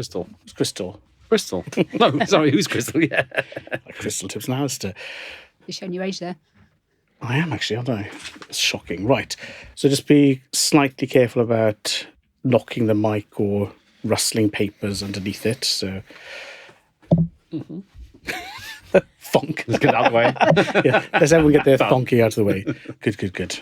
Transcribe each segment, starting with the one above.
Crystal. It's Crystal. Crystal. No, sorry, who's Crystal? Yeah. Crystal Tips and Alistair. You're showing your age there. I am actually, aren't I? It's shocking. Right. So just be slightly careful about knocking the mic or rustling papers underneath it. So thonk. Let's get out of the way. Yeah, let's everyone get their thonking out of the way. Good.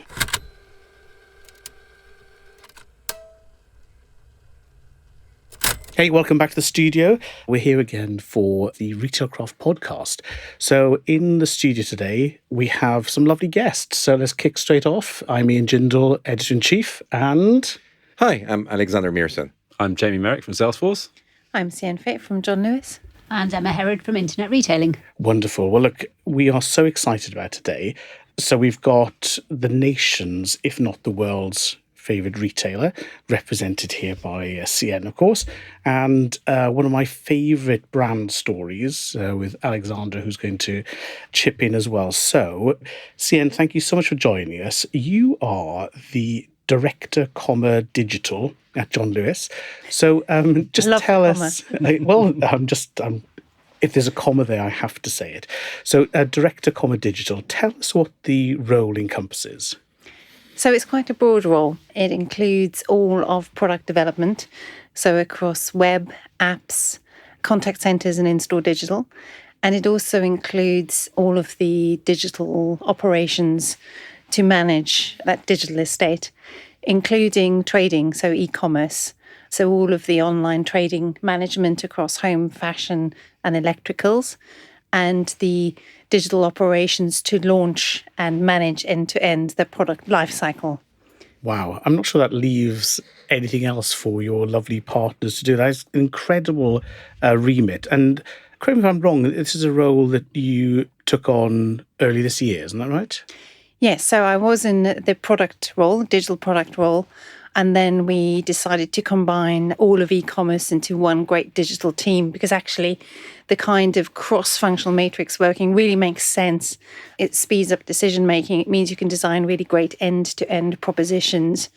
Hey, welcome back to the studio. We're here again for the RetailCraft podcast. So in the studio today, we have some lovely guests. So let's kick straight off. I'm Ian Jindal, Editor-in-Chief, and... Hi, I'm Alexandre Meerson. I'm Jamie Merrick from Salesforce. I'm Sienne Veit from John Lewis. And Emma Herod from Internet Retailing. Wonderful. Well, look, we are so excited about today. So we've got the nation's, if not the world's, favourite retailer, represented here by Sienne, of course, and one of my favourite brand stories with Alexandre, who's going to chip in as well. So, Sienne, thank you so much for joining us. You are the Director, Digital at John Lewis. So, just tell us. If there's a comma there, I have to say it. So, Director, Digital. Tell us what the role encompasses. So it's quite a broad role. It includes all of product development, so across web, apps, contact centres and in-store digital. And it also includes all of the digital operations to manage that digital estate, including trading, so e-commerce. So all of the online trading management across home, fashion and electricals, and the digital operations to launch and manage end-to-end the product lifecycle. Wow. I'm not sure that leaves anything else for your lovely partners to do. That is an incredible remit. And correct me if I'm wrong, this is a role that you took on early this year, isn't that right? Yes, so I was in the product role, digital product role, and then we decided to combine all of e-commerce into one great digital team because actually the kind of cross-functional matrix working really makes sense. It speeds up decision-making. It means you can design really great end-to-end propositions.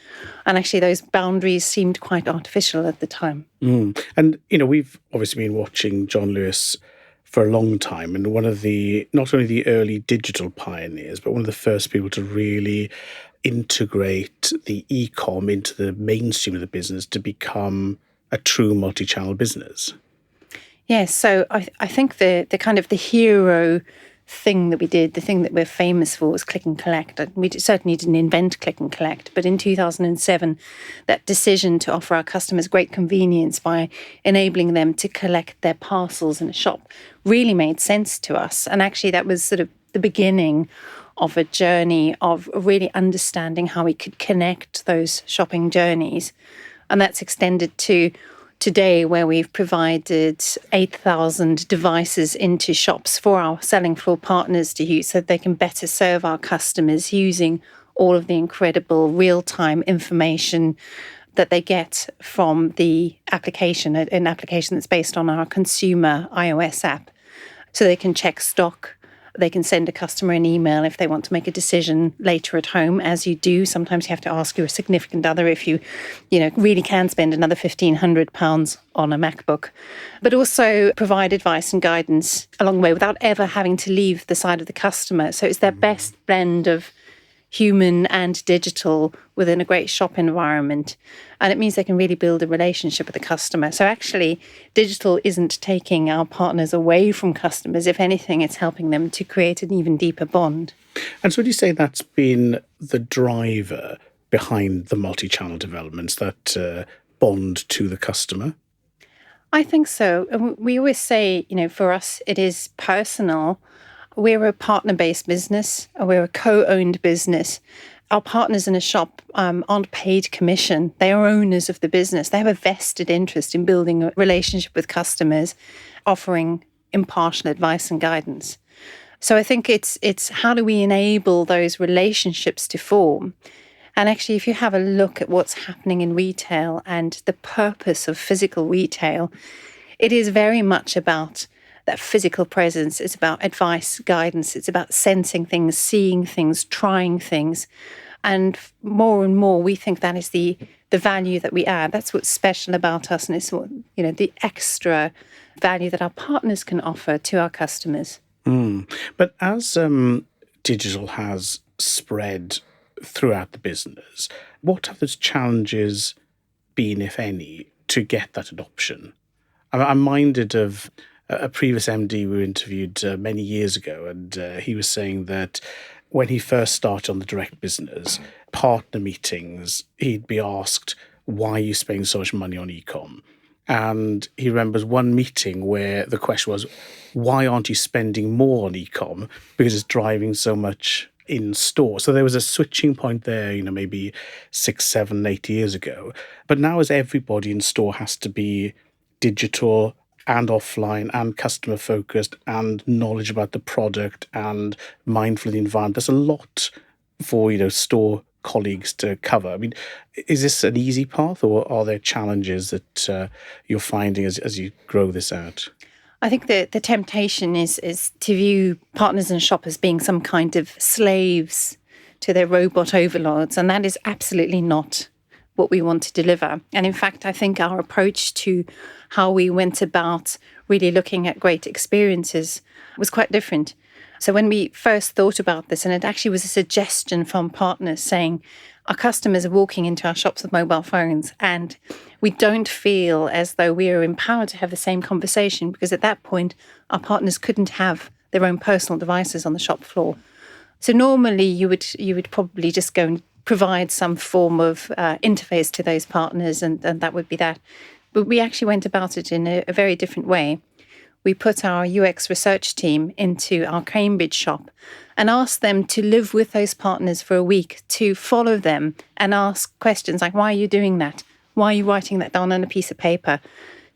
And actually those boundaries seemed quite artificial at the time. And, we've obviously been watching John Lewis for a long time, and one of the, not only the early digital pioneers, but one of the first people to really integrate the e-com into the mainstream of the business to become a true multi-channel business. Yes, so I think the kind of the hero thing that we did, the thing that we're famous for was click and collect. We certainly didn't invent click and collect, but in 2007, that decision to offer our customers great convenience by enabling them to collect their parcels in a shop really made sense to us. And actually that was sort of the beginning of a journey of really understanding how we could connect those shopping journeys. And that's extended to today, where we've provided 8,000 devices into shops for our selling floor partners to use so that they can better serve our customers using all of the incredible real-time information that they get from the application, an application that's based on our consumer iOS app. So they can check stock. They can send a customer an email if they want to make a decision later at home, as you do. Sometimes you have to ask your significant other if you really can spend another £1,500 on a MacBook. But also provide advice and guidance along the way without ever having to leave the side of the customer. So it's their best blend of human and digital within a great shop environment. And it means they can really build a relationship with the customer. So actually, digital isn't taking our partners away from customers. If anything, it's helping them to create an even deeper bond. And so would you say that's been the driver behind the multi-channel developments, that bond to the customer? I think so. And we always say, for us, it is personal. We're a partner-based business. We're a co-owned business. Our partners in a shop aren't paid commission. They are owners of the business. They have a vested interest in building a relationship with customers, offering impartial advice and guidance. So I think it's how do we enable those relationships to form? And actually, if you have a look at what's happening in retail and the purpose of physical retail, it is very much about that physical presence. It's about advice, guidance. It's about sensing things, seeing things, trying things. And more we think that is the the value that we add. That's what's special about us, and it's what, the extra value that our partners can offer to our customers. But as digital has spread throughout the business, what have the challenges been, if any, to get that adoption? I'm minded of a previous MD we interviewed many years ago, and he was saying that when he first started on the direct business, partner meetings, he'd be asked, why are you spending so much money on e-com? And he remembers one meeting where the question was, why aren't you spending more on e-com? Because it's driving so much in store. So there was a switching point there, maybe 6, 7, 8 years ago. But now as everybody in store has to be digital and offline and customer focused and knowledge about the product and mindful of the environment, there's a lot for, store colleagues to cover. I mean, is this an easy path, or are there challenges that you're finding as you grow this out? I think the temptation is to view partners and shoppers being some kind of slaves to their robot overlords, and that is absolutely not what we want to deliver. And in fact, I think our approach to how we went about really looking at great experiences was quite different. So when we first thought about this, and it actually was a suggestion from partners saying, our customers are walking into our shops with mobile phones, and we don't feel as though we are empowered to have the same conversation, because at that point, our partners couldn't have their own personal devices on the shop floor. So normally you would probably just go and provide some form of interface to those partners, and that would be that. But we actually went about it in a very different way. We put our UX research team into our Cambridge shop and asked them to live with those partners for a week, to follow them and ask questions like, why are you doing that? Why are you writing that down on a piece of paper?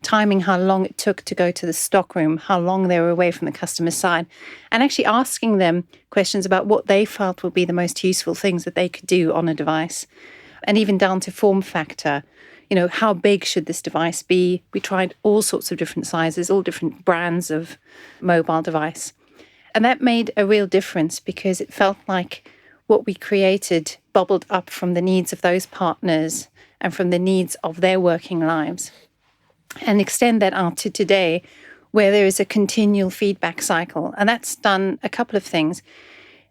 Timing how long it took to go to the stockroom, how long they were away from the customer side, and actually asking them questions about what they felt would be the most useful things that they could do on a device, and even down to form factor. How big should this device be? We tried all sorts of different sizes, all different brands of mobile device. And that made a real difference, because it felt like what we created bubbled up from the needs of those partners and from the needs of their working lives. And extend that out to today, where there is a continual feedback cycle. And that's done a couple of things.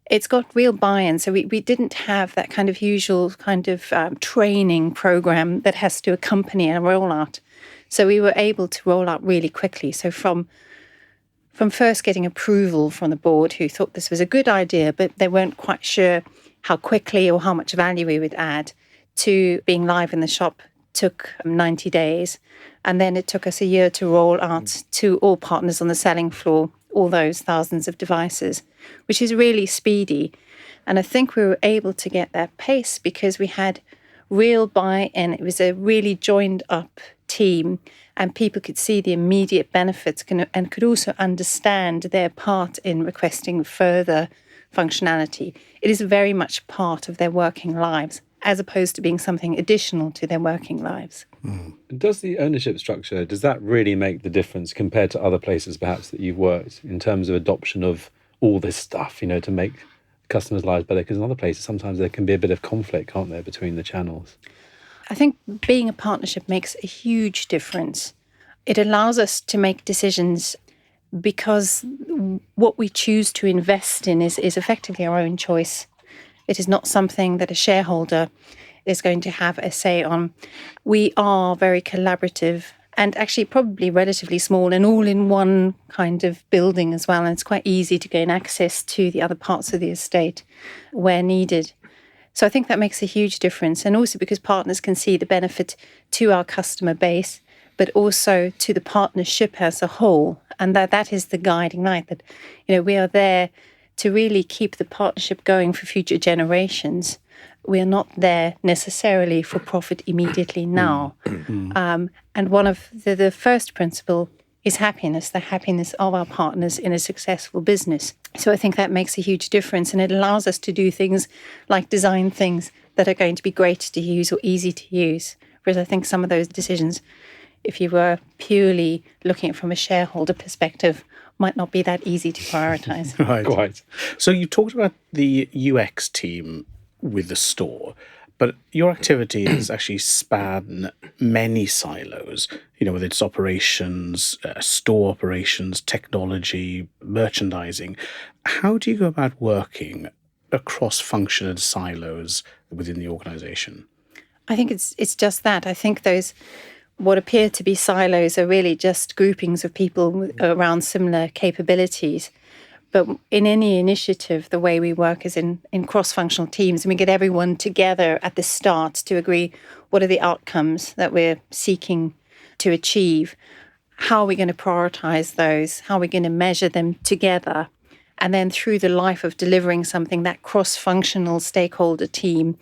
It's got real buy-in. So we didn't have that kind of usual kind of training program that has to accompany a rollout. So we were able to roll out really quickly. So from first getting approval from the board, who thought this was a good idea, but they weren't quite sure how quickly or how much value we would add, to being live in the shop took 90 days. And then it took us a year to roll out to all partners on the selling floor, all those thousands of devices, which is really speedy. And I think we were able to get that pace because we had real buy-in. It was a really joined up team, and people could see the immediate benefits and could also understand their part in requesting further functionality. It is very much part of their working lives, as opposed to being something additional to their working lives. Does the ownership structure, does that really make the difference compared to other places perhaps that you've worked in terms of adoption of all this stuff, to make customers' lives better? Because in other places, sometimes there can be a bit of conflict, can't there, between the channels? I think being a partnership makes a huge difference. It allows us to make decisions because what we choose to invest in is effectively our own choice. It is not something that a shareholder is going to have a say on. We are very collaborative and actually probably relatively small and all in one kind of building as well. And it's quite easy to gain access to the other parts of the estate where needed. So I think that makes a huge difference. And also because partners can see the benefit to our customer base, but also to the partnership as a whole. And that is the guiding light, that, we are there to really keep the partnership going for future generations. We are not there necessarily for profit immediately now. And one of the first principle is happiness, the happiness of our partners in a successful business. So I think that makes a huge difference, and it allows us to do things like design things that are going to be great to use or easy to use. Whereas I think some of those decisions, if you were purely looking at it from a shareholder perspective, might not be that easy to prioritize. Right. Quite. So you talked about the UX team with the store, But your activities actually span many silos, whether it's operations, store operations, technology, merchandising. How do you go about working across function and silos within the organization? I think it's just that. I think those what appear to be silos are really just groupings of people around similar capabilities. But in any initiative, the way we work is in cross-functional teams, and we get everyone together at the start to agree what are the outcomes that we're seeking to achieve, how are we going to prioritize those, how are we going to measure them together, and then through the life of delivering something, that cross-functional stakeholder team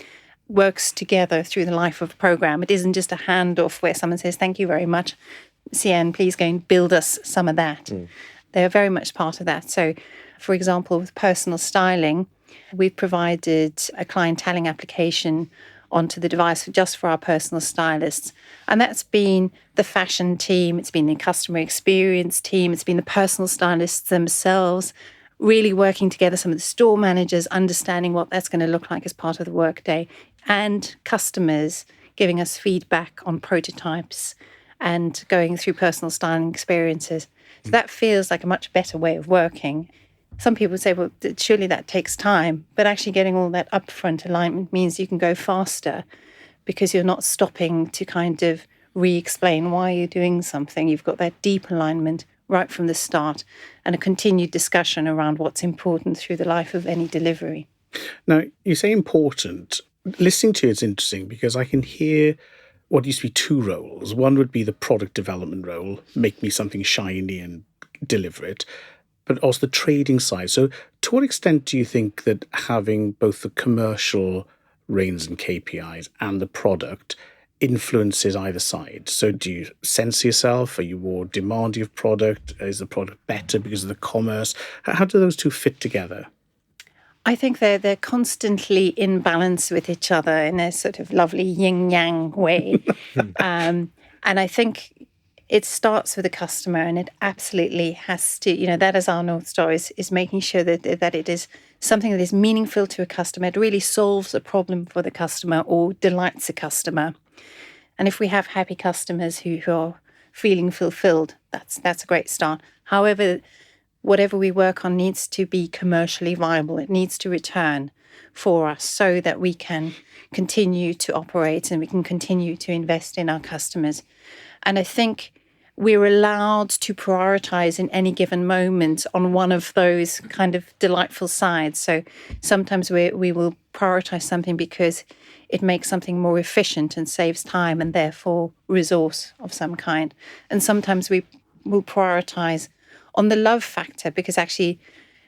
works together through the life of a program. It isn't just a handoff where someone says, thank you very much, Sienne, please go and build us some of that. They're very much part of that. So, for example, with personal styling, we've provided a clienteling application onto the device just for our personal stylists. And that's been the fashion team, it's been the customer experience team, it's been the personal stylists themselves, really working together, some of the store managers, understanding what that's going to look like as part of the workday, and customers giving us feedback on prototypes and going through personal styling experiences. So that feels like a much better way of working. Some people say, well, surely that takes time, but actually getting all that upfront alignment means you can go faster because you're not stopping to kind of re-explain why you're doing something. You've got that deep alignment right from the start and a continued discussion around what's important through the life of any delivery. Now, you say important. Listening to you, it's interesting because I can hear what used to be two roles. One would be the product development role, make me something shiny and deliver it, but also the trading side. So to what extent do you think that having both the commercial reins and KPIs and the product influences either side? So do you sense yourself? Are you more demanding of product? Is the product better because of the commerce? How do those two fit together? I think they're constantly in balance with each other in a sort of lovely yin-yang way. And I think it starts with the customer, and it absolutely has to, that is our North Star, is making sure that it is something that is meaningful to a customer. It really solves a problem for the customer or delights a customer. And if we have happy customers who are feeling fulfilled, that's a great start. However, whatever we work on needs to be commercially viable. It needs to return for us so that we can continue to operate and we can continue to invest in our customers. And I think we're allowed to prioritize in any given moment on one of those kind of delightful sides. So sometimes we will prioritize something because it makes something more efficient and saves time and therefore resource of some kind. And sometimes we will prioritize on the love factor, because actually,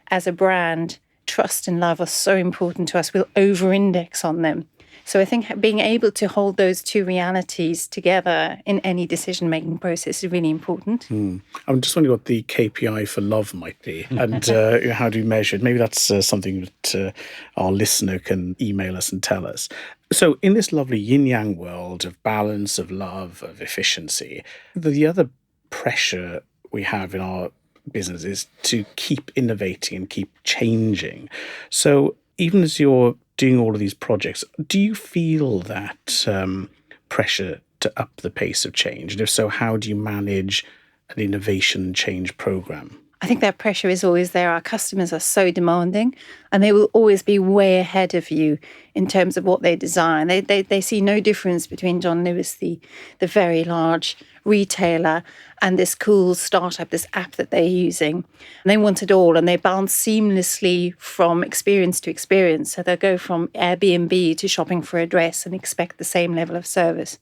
as a brand, trust and love are so important to us. We'll over-index on them. So I think being able to hold those two realities together in any decision-making process is really important. I'm just wondering what the KPI for love might be and how do you measure it? Maybe that's something that our listener can email us and tell us. So in this lovely yin-yang world of balance, of love, of efficiency, the other pressure we have in our business is to keep innovating and keep changing. So even as you're doing all of these projects, do you feel that pressure to up the pace of change? And if so, how do you manage an innovation change program? I think that pressure is always there. Our customers are so demanding and they will always be way ahead of you in terms of what they design. They see no difference between John Lewis, the very large retailer, and this cool startup, this app that they're using. And they want it all, and they bounce seamlessly from experience to experience. So they'll go from Airbnb to shopping for a dress and expect the same level of service.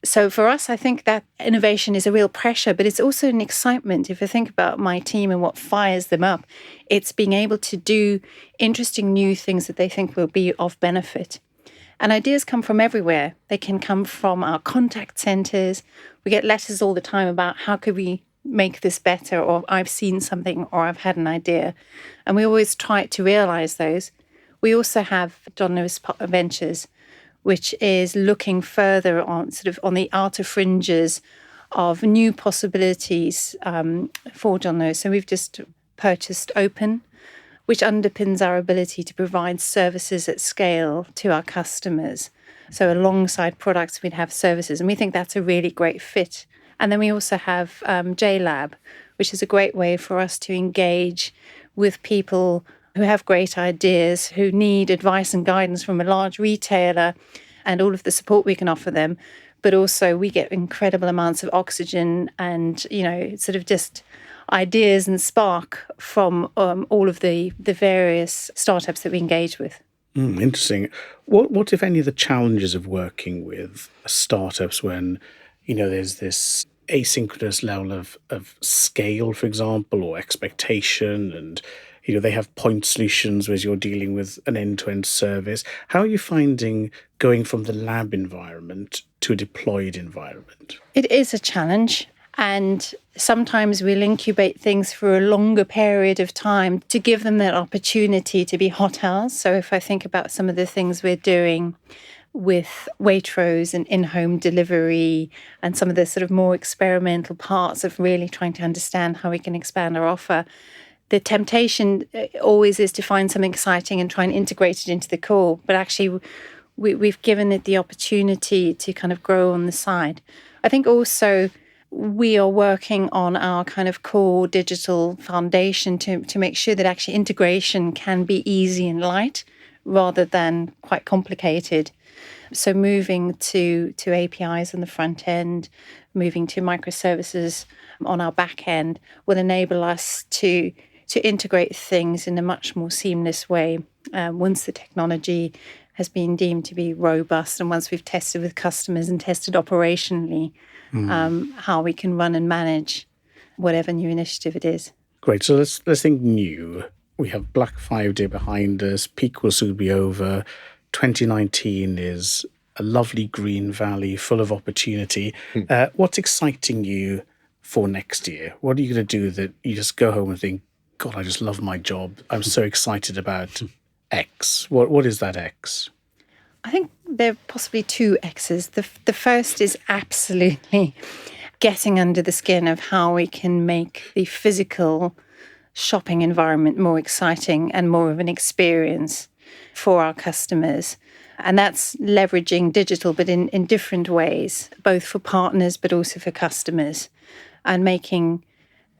So for us, I think that innovation is a real pressure, but it's also an excitement. If I think about my team and what fires them up, it's being able to do interesting new things that they think will be of benefit. And ideas come from everywhere. They can come from our contact centers. We get letters all the time about how could we make this better, or I've seen something, or I've had an idea. And we always try to realize those. We also have John Lewis Ventures, which is looking further on sort of on the outer fringes of new possibilities for John Lewis. So we've just purchased Open, which underpins our ability to provide services at scale to our customers. So alongside products, we'd have services. And we think that's a really great fit. And then we also have JLab, which is a great way for us to engage with people who have great ideas, who need advice and guidance from a large retailer and all of the support we can offer them. But also we get incredible amounts of oxygen and, sort of just ideas and spark from all of the various startups that we engage with. Interesting. What, if any, are the challenges of working with startups when, there's this asynchronous level of scale, for example, or expectation, and, they have point solutions whereas you're dealing with an end-to-end service. How are you finding going from the lab environment to a deployed environment? It is a challenge. And sometimes we'll incubate things for a longer period of time to give them that opportunity to be hot house. So if I think about some of the things we're doing with Waitrose and in-home delivery and some of the sort of more experimental parts of really trying to understand how we can expand our offer, the temptation always is to find something exciting and try and integrate it into the core. But actually, we've given it the opportunity to kind of grow on the side. I think also we are working on our kind of core digital foundation to make sure that actually integration can be easy and light rather than quite complicated. So moving to APIs on the front end, moving to microservices on our back end will enable us to integrate things in a much more seamless way once the technology has been deemed to be robust and once we've tested with customers and tested operationally how we can run and manage whatever new initiative it is. Great. So let's think new. We have Black Friday behind us. Peak will soon be over. 2019 is a lovely green valley full of opportunity. What's exciting you for next year? What are you going to do that you just go home and think, God, I just love my job. I'm so excited about X. What is that X? I think there are possibly two X's. The first is absolutely getting under the skin of how we can make the physical shopping environment more exciting and more of an experience for our customers. And that's leveraging digital, but in different ways, both for partners, but also for customers, and making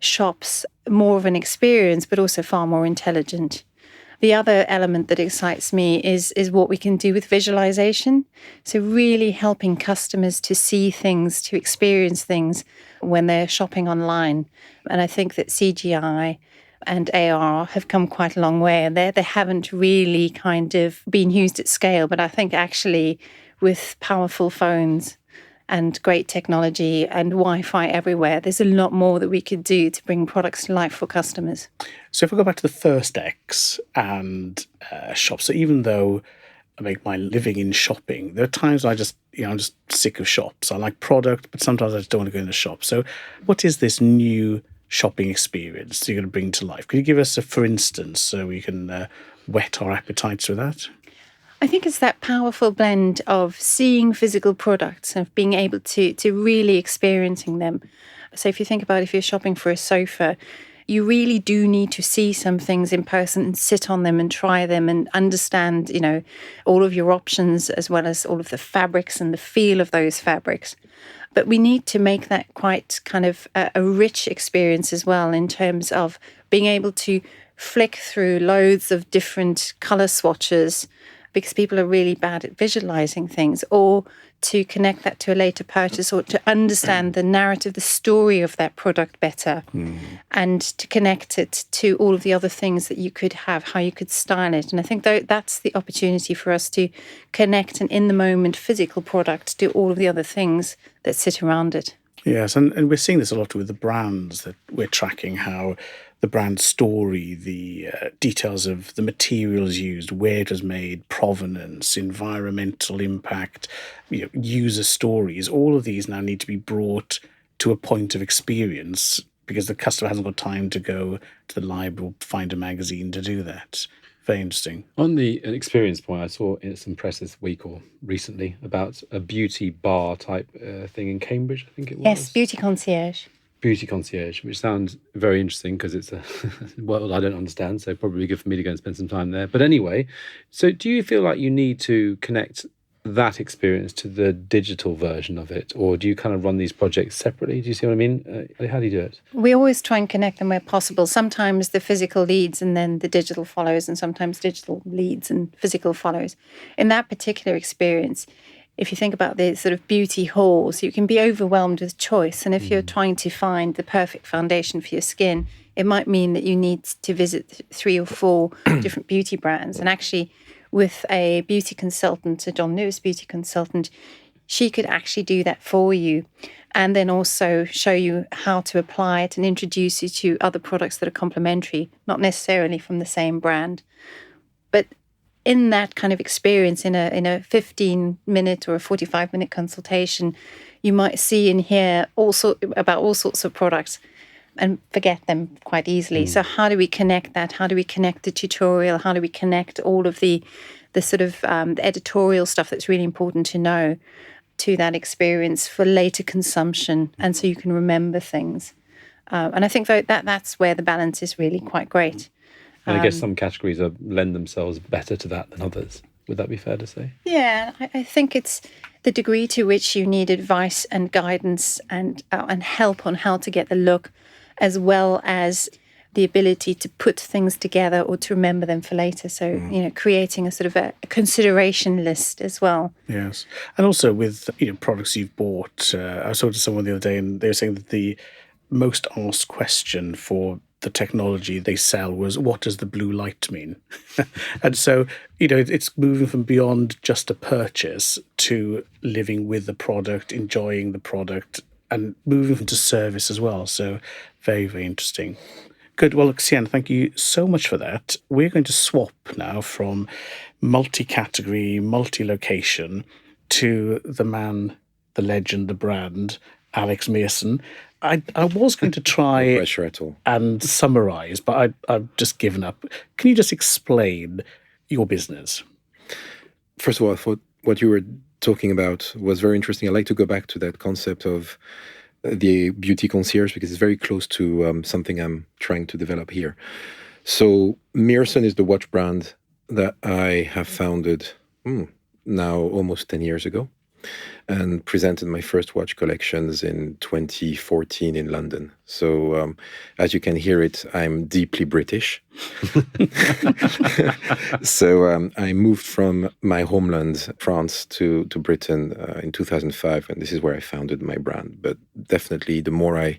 shops more of an experience, but also far more intelligent. The other element that excites me is what we can do with visualization. So really helping customers to see things, to experience things when they're shopping online. And I think that CGI and AR have come quite a long way, and they haven't really kind of been used at scale. But I think actually with powerful phones and great technology and Wi-Fi everywhere, there's a lot more that we could do to bring products to life for customers. So if we go back to the first X and shops, so even though I make my living in shopping, there are times I'm just sick of shops. I like product, but sometimes I just don't want to go in the shop. So what is this new shopping experience you're going to bring to life? Could you give us for instance, so we can whet our appetites with that? I think it's that powerful blend of seeing physical products and being able to really experiencing them. So if you think about if you're shopping for a sofa, you really do need to see some things in person and sit on them and try them and understand, all of your options as well as all of the fabrics and the feel of those fabrics. But we need to make that quite kind of a rich experience as well in terms of being able to flick through loads of different colour swatches because people are really bad at visualizing things, or to connect that to a later purchase, or to understand the narrative, the story of that product better, and to connect it to all of the other things that you could have, how you could style it. And I think that's the opportunity for us to connect an in-the-moment physical product to all of the other things that sit around it. Yes, and we're seeing this a lot with the brands that we're tracking, how the brand story, the details of the materials used, where it was made, provenance, environmental impact, user stories, all of these now need to be brought to a point of experience because the customer hasn't got time to go to the library or find a magazine to do that. Very interesting. On the experience point, I saw some press this week or recently about a beauty bar type thing in Cambridge, I think it was. Yes, beauty concierge. Beauty concierge, which sounds very interesting because it's a world I don't understand, so probably good for me to go and spend some time there. But anyway, so do you feel like you need to connect that experience to the digital version of it? Or do you kind of run these projects separately? Do you see what I mean? How do you do it? We always try and connect them where possible. Sometimes the physical leads and then the digital follows, and sometimes digital leads and physical follows. In that particular experience, if you think about the sort of beauty halls, you can be overwhelmed with choice. And if you're trying to find the perfect foundation for your skin, it might mean that you need to visit 3 or 4 different beauty brands. And actually, with a beauty consultant, a John Lewis beauty consultant, she could actually do that for you and then also show you how to apply it and introduce you to other products that are complementary, not necessarily from the same brand. But in that kind of experience, in a 15-minute or a 45-minute consultation, you might see and hear about all sorts of products and forget them quite easily. So how do we connect that? How do we connect the tutorial? How do we connect all of the sort of the editorial stuff that's really important to know to that experience for later consumption, and so you can remember things? And I think that's where the balance is really quite great. And I guess some categories lend themselves better to that than others. Would that be fair to say? Yeah, I think it's the degree to which you need advice and guidance and help on how to get the look, as well as the ability to put things together or to remember them for later. So, creating a sort of a consideration list as well. Yes. And also with, products you've bought, I was talking to someone the other day and they were saying that the most asked question for the technology they sell was, what does the blue light mean? And so, it's moving from beyond just a purchase to living with the product, enjoying the product, and moving into service as well. So very, very interesting. Good. Well, Sienne, thank you so much for that. We're going to swap now from multi-category, multi-location to the man, the legend, the brand, Alex Meerson. I was going to try No pressure at all. and summarise, but I've just given up. Can you just explain your business? First of all, I thought what you were talking about was very interesting. I like to go back to that concept of the beauty concierge because it's very close to something I'm trying to develop here. So Meerson is the watch brand that I have founded now almost 10 years ago and presented my first watch collections in 2014 in London. So as you can hear it, I'm deeply British. So I moved from my homeland, France, to Britain in 2005, and this is where I founded my brand. But definitely, the more I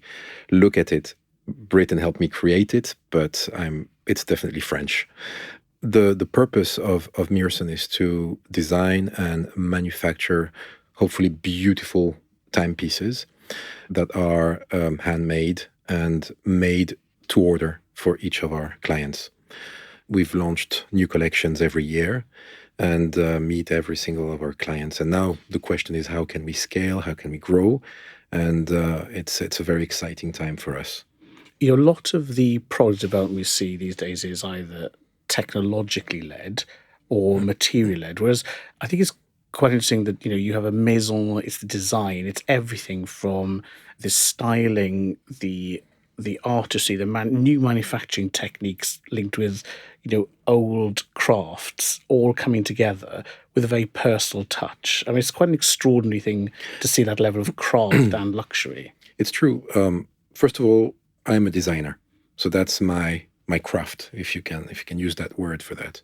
look at it, Britain helped me create it, but it's definitely French. The purpose of Meerson is to design and manufacture hopefully beautiful timepieces that are handmade and made to order for each of our clients. We've launched new collections every year and meet every single of our clients. And now the question is, how can we scale? How can we grow? And it's a very exciting time for us. A lot of the product development we see these days is either technologically led or material led, whereas I think it's quite interesting that you have a maison, it's the design, it's everything from the styling, the artistry, the new manufacturing techniques linked with old crafts all coming together with a very personal touch. I mean, it's quite an extraordinary thing to see that level of craft and luxury. It's true. First of all, I'm a designer, so that's my craft, if you can use that word for that.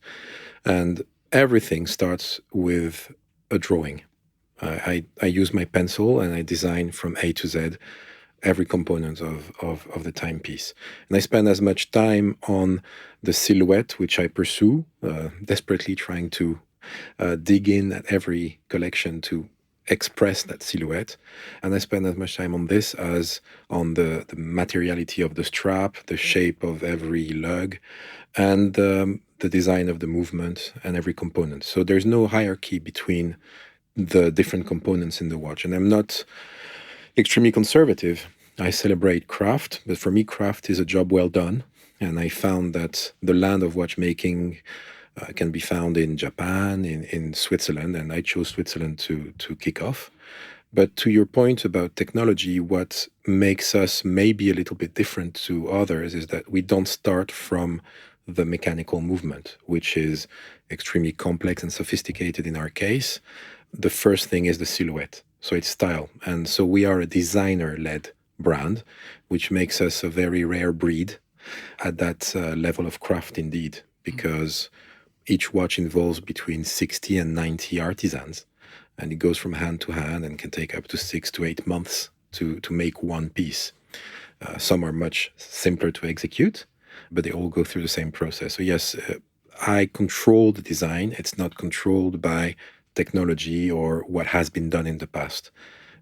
And everything starts with a drawing. I use my pencil and I design from A to Z every component of the timepiece. And I spend as much time on the silhouette, which I pursue, desperately trying to dig in at every collection to express that silhouette. And I spend as much time on this as on the materiality of the strap, the shape of every lug, and the design of the movement and every component. So there's no hierarchy between the different components in the watch. And I'm not extremely conservative. I celebrate craft, but for me, craft is a job well done. And I found that the land of watchmaking can be found in Japan, in Switzerland, and I chose Switzerland to kick off. But to your point about technology, what makes us maybe a little bit different to others is that we don't start from the mechanical movement, which is extremely complex and sophisticated in our case. the first thing is the silhouette. So it's style. And so we are a designer-led brand, which makes us a very rare breed at that level of craft indeed, because each watch involves between 60 and 90 artisans, and it goes from hand to hand and can take up to 6 to 8 months to make one piece. Some are much simpler to execute, but they all go through the same process. So yes, I control the design. It's not controlled by technology or what has been done in the past.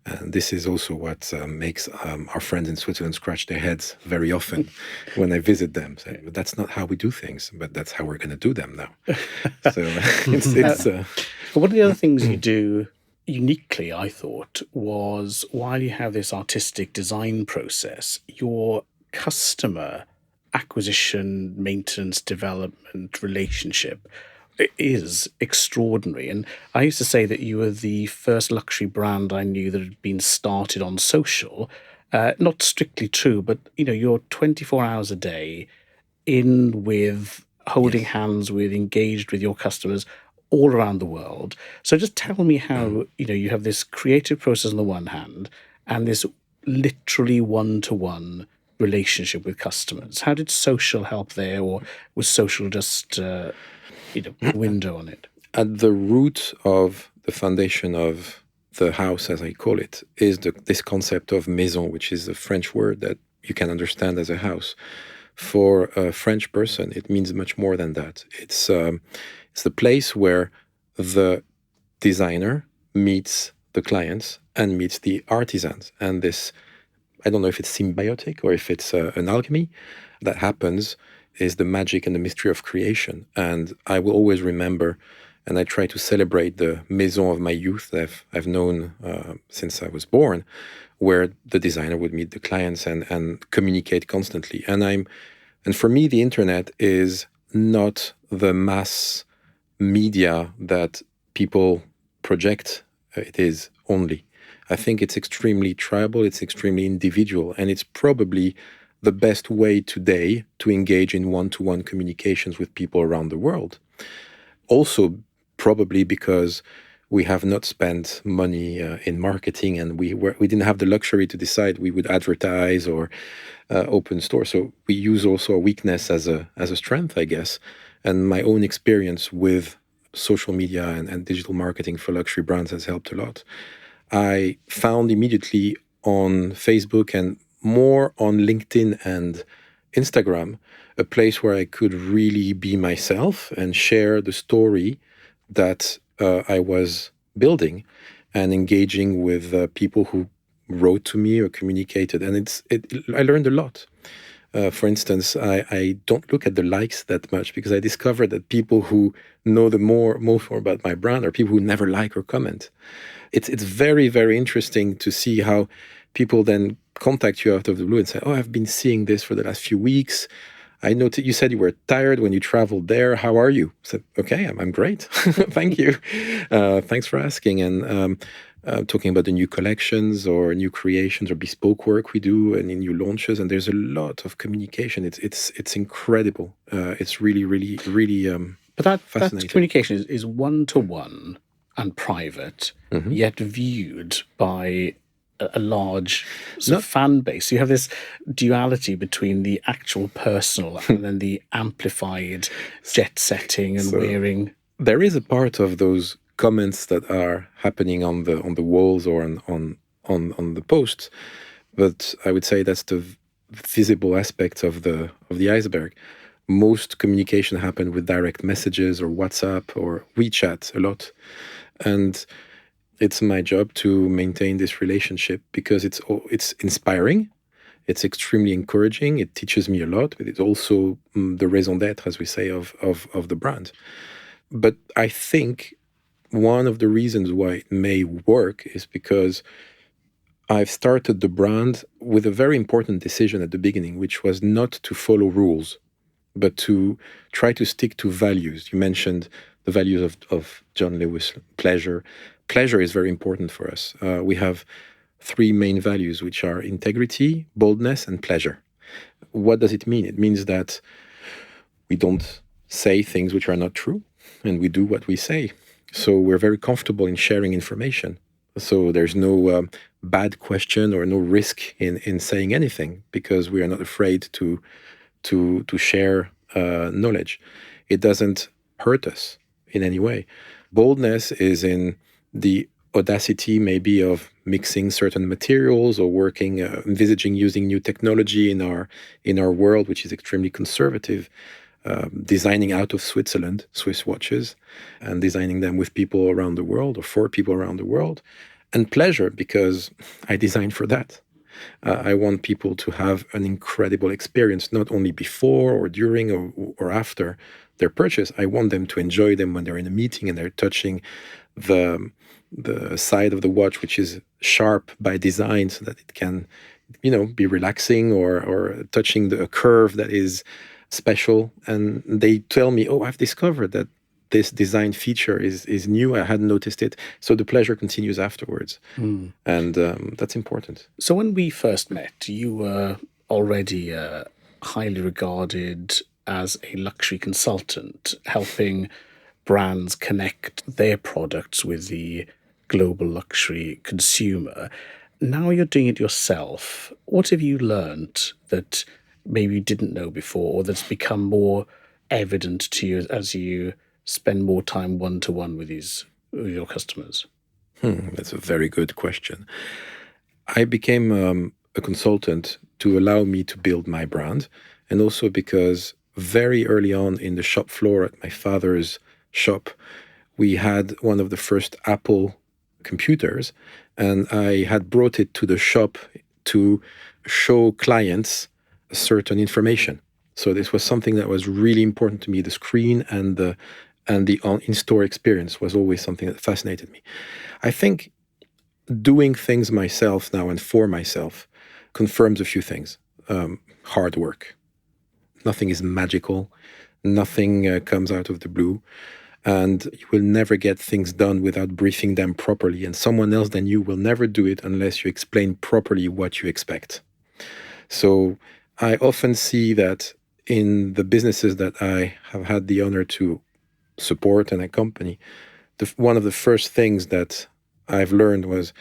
And this is also what makes our friends in Switzerland scratch their heads very often when I visit them. Say, but that's not how we do things, but that's how we're going to do them now. So But one of the other things you do uniquely, I thought, was while you have this artistic design process, your customer acquisition, maintenance, development relationship is extraordinary. And I used to say that you were the first luxury brand I knew that had been started on social. Not strictly true, but you're 24 hours a day in with holding hands with, engaged with your customers all around the world. So just tell me how you have this creative process on the one hand and this literally one-to-one relationship with customers. How did social help there, or was social just a window on it? At the root of the foundation of the house, as I call it, is this concept of maison, which is a French word that you can understand as a house. For a French person, it means much more than that. It's the place where the designer meets the clients and meets the artisans. And this, I don't know if it's symbiotic or if it's an alchemy that happens, is the magic and the mystery of creation. And I will always remember, and I try to celebrate the maison of my youth that I've known since I was born, where the designer would meet the clients and communicate constantly. And for me, the internet is not the mass media that people project it is only. I think it's extremely tribal, it's extremely individual, and it's probably the best way today to engage in one-to-one communications with people around the world. Also, probably because we have not spent money in marketing, and we didn't have the luxury to decide we would advertise or open stores. So we use also a weakness as a strength, I guess. And my own experience with social media and digital marketing for luxury brands has helped a lot. I found immediately on Facebook and more on LinkedIn and Instagram a place where I could really be myself and share the story that I was building and engaging with people who wrote to me or communicated. And I learned a lot. For instance, I don't look at the likes that much because I discovered that people who know most more about my brand are people who never like or comment. It's very, very interesting to see how people then contact you out of the blue and say, "Oh, I've been seeing this for the last few weeks. I know you said you were tired when you traveled there. How are you?" I said, "Okay, I'm great. Thank you. Thanks for asking." And talking about the new collections or new creations or bespoke work we do and in new launches. And there's a lot of communication. It's incredible. It's really, really, really But that fascinating. communication is one-to-one and private, yet viewed by a large sort of fan base. You have this duality between the actual personal and then the amplified jet setting and wearing. There is a part of those comments that are happening on the walls or on the posts, but I would say that's the visible aspect of the iceberg. Most communication happen with direct messages or WhatsApp or WeChat a lot, and it's my job to maintain this relationship because it's inspiring, it's extremely encouraging, it teaches me a lot, but it's also the raison d'être, as we say, of the brand. But I think one of the reasons why it may work is because I've started the brand with a very important decision at the beginning, which was not to follow rules, but to try to stick to values. You mentioned the values of John Lewis, pleasure. Pleasure is very important for us. We have 3 main values, which are integrity, boldness, and pleasure. What does it mean? It means that we don't say things which are not true, and we do what we say. So we're very comfortable in sharing information. So there's no bad question or no risk in saying anything, because we are not afraid to share knowledge. It doesn't hurt us in any way. Boldness is in the audacity maybe of mixing certain materials or working, envisaging using new technology in our world, which is extremely conservative. Designing out of Switzerland, Swiss watches, and designing them with people around the world or for people around the world. And pleasure, because I design for that. I want people to have an incredible experience, not only before or during or after their purchase. I want them to enjoy them when they're in a meeting and they're touching the side of the watch, which is sharp by design, so that it can, be relaxing, or touching a curve that is special. And they tell me, oh, I've discovered that this design feature is new. I hadn't noticed it. So the pleasure continues afterwards. And that's important. So when we first met, you were already highly regarded as a luxury consultant, helping brands connect their products with the global luxury consumer. Now you're doing it yourself. What have you learned that maybe you didn't know before, or that's become more evident to you as you spend more time one-to-one with your customers? That's a very good question. I became a consultant to allow me to build my brand, and also because very early on in the shop floor at my father's shop, we had one of the first Apple computers, and I had brought it to the shop to show clients certain information. So this was something that was really important to me. The screen and the in-store experience was always something that fascinated me. I think doing things myself now and for myself confirms a few things. Hard work. Nothing is magical. Nothing comes out of the blue. And you will never get things done without briefing them properly. And someone else than you will never do it unless you explain properly what you expect. So I often see that in the businesses that I have had the honor to support and accompany, one of the first things that I've learned was,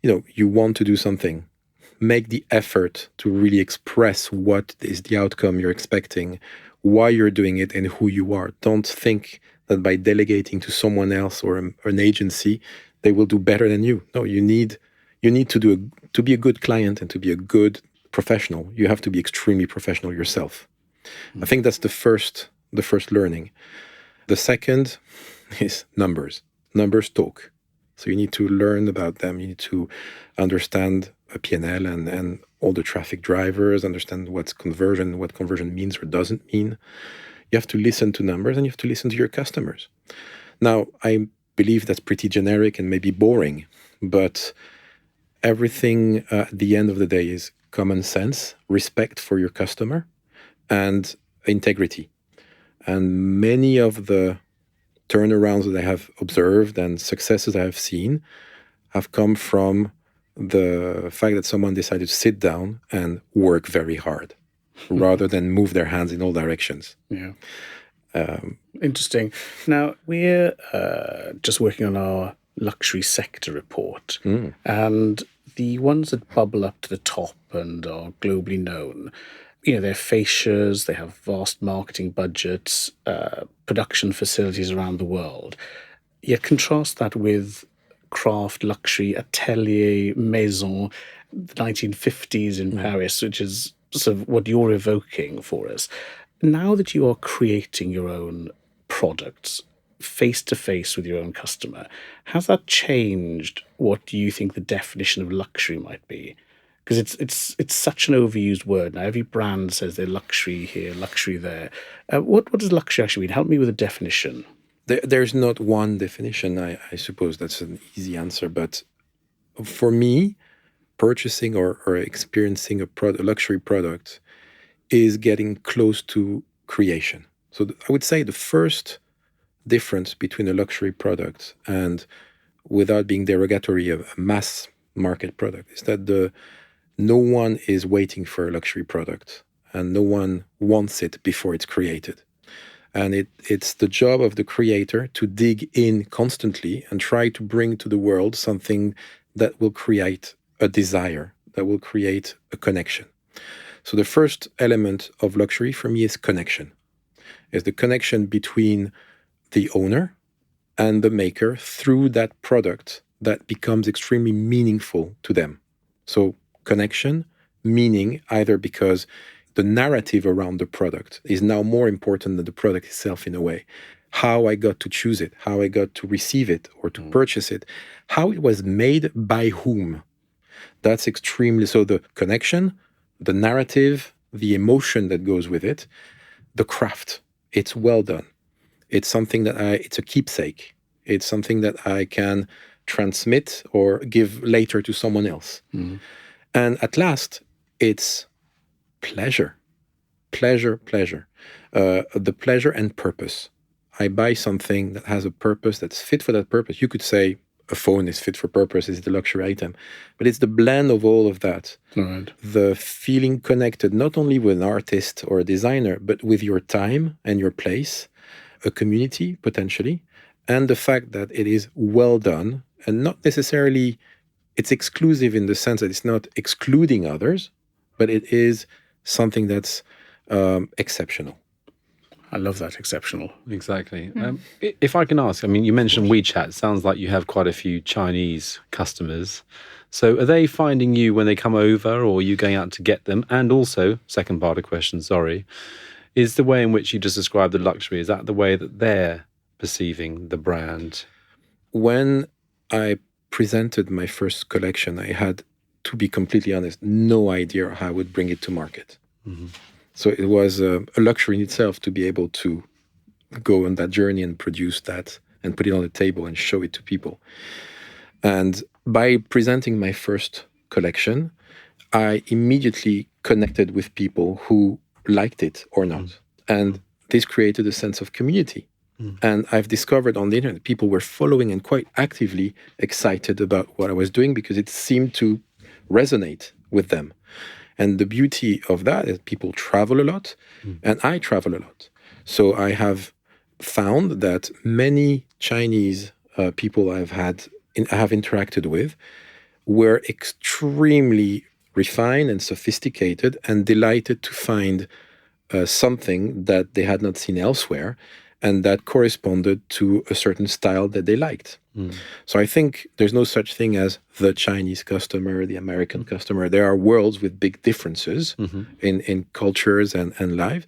you want to do something, make the effort to really express what is the outcome you're expecting, why you're doing it, and who you are. Don't think that by delegating to someone else or an agency, they will do better than you. No, you need to be a good client and to be a good professional. You have to be extremely professional yourself. I think that's the first learning. The second is numbers. Numbers talk. So you need to learn about them. You need to understand a P&L and all the traffic drivers, understand what conversion means or doesn't mean. You have to listen to numbers, and you have to listen to your customers. Now, I believe that's pretty generic and maybe boring, but everything at the end of the day is common sense, respect for your customer, and integrity. And many of the turnarounds that I have observed and successes I have seen have come from the fact that someone decided to sit down and work very hard rather than move their hands in all directions. Yeah. Interesting. Now, we're just working on our luxury sector report, and the ones that bubble up to the top and are globally known, they're fascias, they have vast marketing budgets, production facilities around the world. Yet contrast that with craft, luxury, atelier, maison, the 1950s in Paris, which is sort of what you're evoking for us. Now that you are creating your own products face-to-face with your own customer, has that changed what you think the definition of luxury might be? Because it's such an overused word now. Every brand says they're luxury here, luxury there. What does luxury actually mean? Help me with a definition. There's not one definition. I suppose that's an easy answer. But for me, purchasing or experiencing a luxury product is getting close to creation. So I would say the first difference between a luxury product and, without being derogatory, a mass market product is that no one is waiting for a luxury product and no one wants it before it's created. And it's the job of the creator to dig in constantly and try to bring to the world something that will create a desire, that will create a connection. So the first element of luxury for me is connection. Is the connection between the owner and the maker through that product that becomes extremely meaningful to them. So connection, meaning, either because the narrative around the product is now more important than the product itself in a way. How I got to choose it, how I got to receive it or to purchase it, how it was made by whom. That's extremely, so the connection, the narrative, the emotion that goes with it, the craft, it's well done. It's something that it's a keepsake. It's something that I can transmit or give later to someone else. Mm-hmm. And at last, it's pleasure. The pleasure and purpose. I buy something that has a purpose, that's fit for that purpose. You could say a phone is fit for purpose, it's the luxury item. But it's the blend of all of that. Right. The feeling connected not only with an artist or a designer, but with your time and your place, a community potentially, and the fact that it is well done and not necessarily, it's exclusive in the sense that it's not excluding others, but it is something that's exceptional. I love that, exceptional. Exactly. If I can ask, I mean, you mentioned WeChat. Sounds like you have quite a few Chinese customers. So are they finding you when they come over, or are you going out to get them? And also, second part of the question, sorry, is the way in which you just described the luxury, is that the way that they're perceiving the brand? When I presented my first collection, I had, to be completely honest, no idea how I would bring it to market. Mm-hmm. So it was a luxury in itself to be able to go on that journey and produce that and put it on the table and show it to people. And by presenting my first collection, I immediately connected with people who liked it or not. Mm. And this created a sense of community. Mm. And I've discovered on the internet, people were following and quite actively excited about what I was doing because it seemed to resonate with them. And the beauty of that is people travel a lot, and I travel a lot. So I have found that many Chinese people I have interacted with were extremely refined and sophisticated and delighted to find something that they had not seen elsewhere and that corresponded to a certain style that they liked. Mm. So I think there's no such thing as the Chinese customer, the American customer. There are worlds with big differences in cultures and life.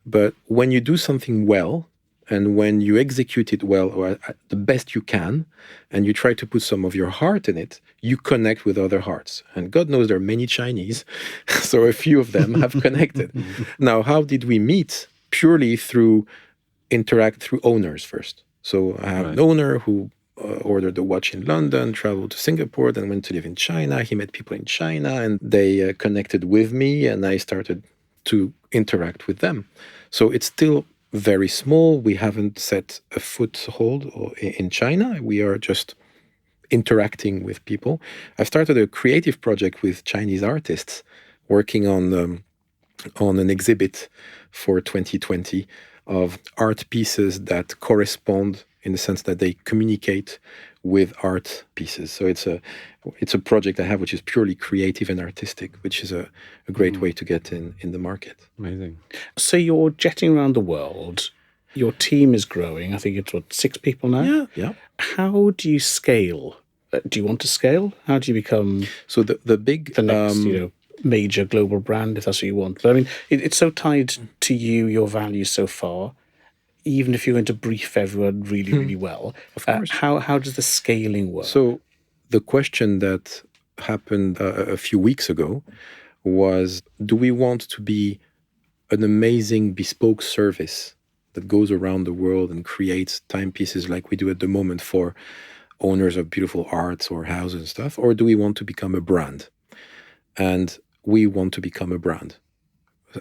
But when you do something well, and when you execute it well or at the best you can, and you try to put some of your heart in it, you connect with other hearts. And God knows there are many Chinese, so a few of them have connected. Now, how did we meet? Purely through owners first. So I have an owner who ordered a watch in London, traveled to Singapore, then went to live in China. He met people in China and they connected with me and I started to interact with them. So it's still very small. We haven't set a foothold in China. We are just interacting with people. I've started a creative project with Chinese artists working on an exhibit for 2020 of art pieces that correspond in the sense that they communicate with art pieces. So it's a project I have which is purely creative and artistic, which is a great way to get in the market. Amazing. So you're jetting around the world. Your team is growing. I think it's 6 people now? Yeah. How do you scale? Do you want to scale? How do you become the next major global brand, if that's what you want? But I mean, it's so tied to you, your values so far. Even if you're going to brief everyone really, really well, of course. How does the scaling work? So the question that happened a few weeks ago was, do we want to be an amazing bespoke service that goes around the world and creates timepieces like we do at the moment for owners of beautiful arts or houses and stuff? Or do we want to become a brand? And we want to become a brand.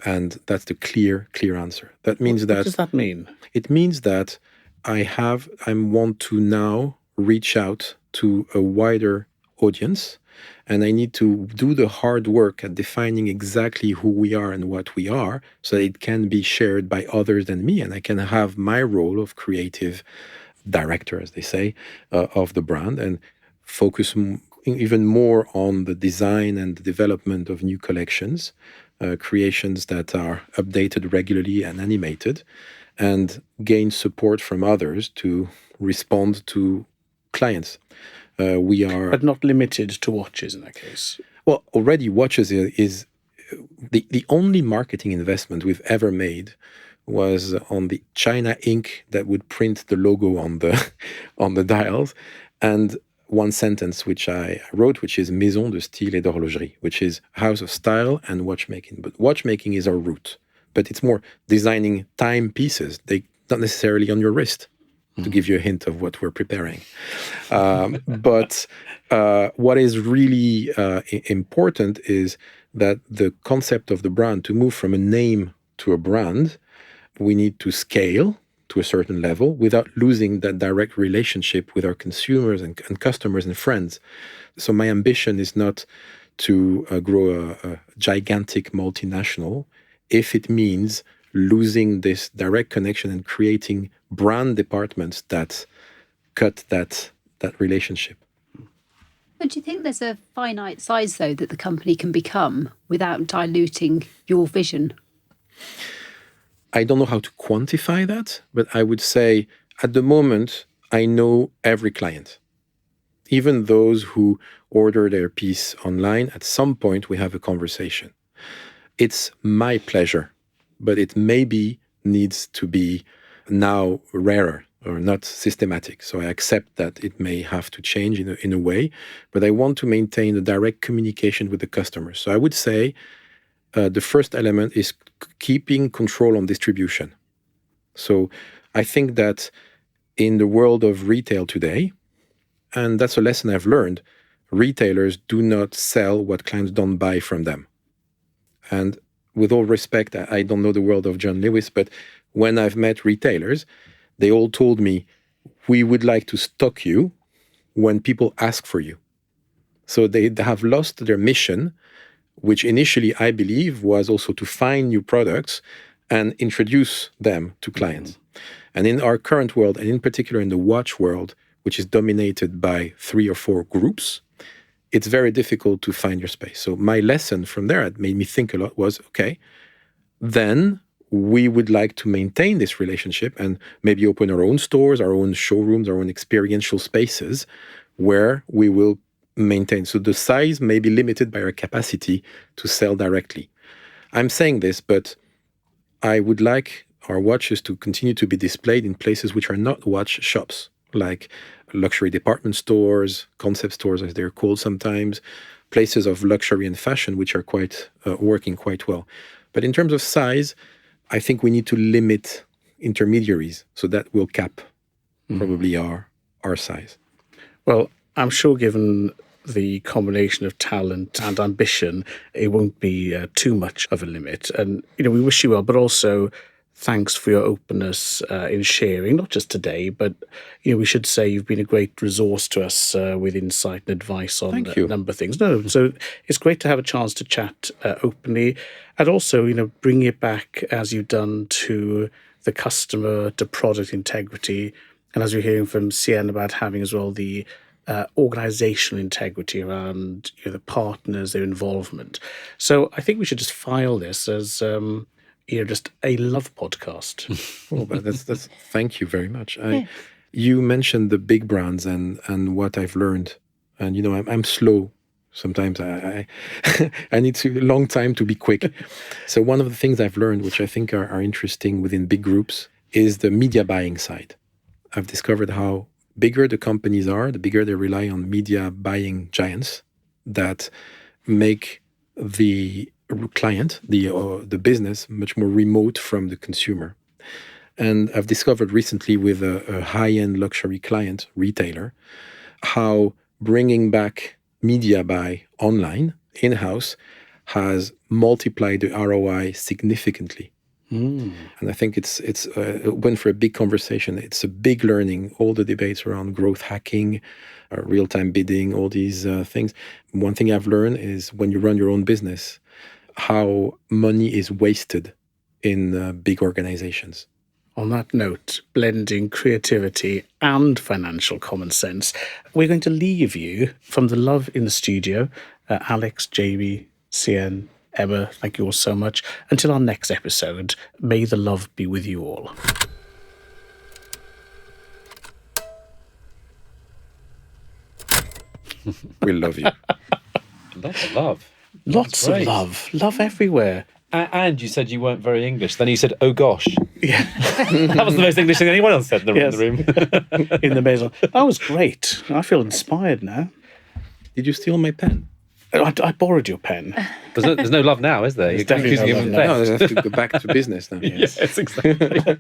And that's the clear answer. That means what does that mean? It means that I want to now reach out to a wider audience, and I need to do the hard work at defining exactly who we are and what we are so that it can be shared by others than me, and I can have my role of creative director, as they say, of the brand, and focus even more on the design and the development of new collections, creations that are updated regularly and animated, and gain support from others to respond to clients. We are, but not limited to watches in that case. well, already watches is the only marketing investment we've ever made was on the China ink that would print the logo on the dials, and one sentence which I wrote, which is Maison de style et d'horlogerie, which is house of style and watchmaking. But watchmaking is our root, but it's more designing timepieces. They not necessarily on your wrist, to give you a hint of what we're preparing. But what is really important is that the concept of the brand, to move from a name to a brand, we need to scale to a certain level without losing that direct relationship with our consumers and customers and friends. So my ambition is not to grow a gigantic multinational if it means losing this direct connection and creating brand departments that cut that relationship. But do you think there's a finite size, though, that the company can become without diluting your vision? I don't know how to quantify that, but I would say at the moment, I know every client. Even those who order their piece online, at some point we have a conversation. It's my pleasure, but it maybe needs to be now rarer or not systematic. So I accept that it may have to change in a way, but I want to maintain a direct communication with the customer. So I would say the first element is keeping control on distribution. So I think that in the world of retail today, and that's a lesson I've learned, retailers do not sell what clients don't buy from them. And with all respect, I don't know the world of John Lewis, but when I've met retailers, they all told me, we would like to stock you when people ask for you. So they have lost their mission, which initially I believe was also to find new products and introduce them to clients. And in our current world, and in particular in the watch world, which is dominated by 3 or 4 groups, it's very difficult to find your space. So my lesson from there, it made me think a lot, was, okay, then we would like to maintain this relationship and maybe open our own stores, our own showrooms, our own experiential spaces where we will maintain. So the size may be limited by our capacity to sell directly. I'm saying this, but I would like our watches to continue to be displayed in places which are not watch shops, like luxury department stores, concept stores as they're called sometimes, places of luxury and fashion which are quite working quite well. But in terms of size, I think we need to limit intermediaries, so that will cap probably our size. Well, I'm sure given the combination of talent and ambition, it won't be too much of a limit. And, we wish you well, but also thanks for your openness in sharing, not just today, but, we should say you've been a great resource to us with insight and advice on a number of things. No, so it's great to have a chance to chat openly and also, bring it back as you've done to the customer, to product integrity. And as we're hearing from Sienne about having as well the organizational integrity around the partners, their involvement. So I think we should just file this as just a love podcast. Well, but that's thank you very much. You mentioned the big brands and what I've learned, and I'm slow. Sometimes I need a long time to be quick. So one of the things I've learned, which I think are interesting within big groups, is the media buying side. I've discovered how bigger the companies are, the bigger they rely on media buying giants that make the client, the business, much more remote from the consumer. And I've discovered recently with a high-end luxury client, retailer, how bringing back media buy online, in-house, has multiplied the ROI significantly. And I think it's it went for a big conversation. It's a big learning. All the debates around growth hacking, real-time bidding, all these things. One thing I've learned is when you run your own business, how money is wasted in big organizations. On that note, blending creativity and financial common sense, we're going to leave you from the love in the studio. Alex, Jamie, Sienne, Emma, thank you all so much. Until our next episode, may the love be with you all. We love you. Lots of love. Lots of great. love. Love everywhere. And you said you weren't very English. Then you said, "Oh gosh." Yeah. That was the most English thing anyone else said in the, Yes. room. In the maison. That was great. I feel inspired now. Did you steal my pen? I borrowed your pen. There's no love now, is there? You're definitely accusing no him love of No, theft. I have to go back to business now. Yes, exactly.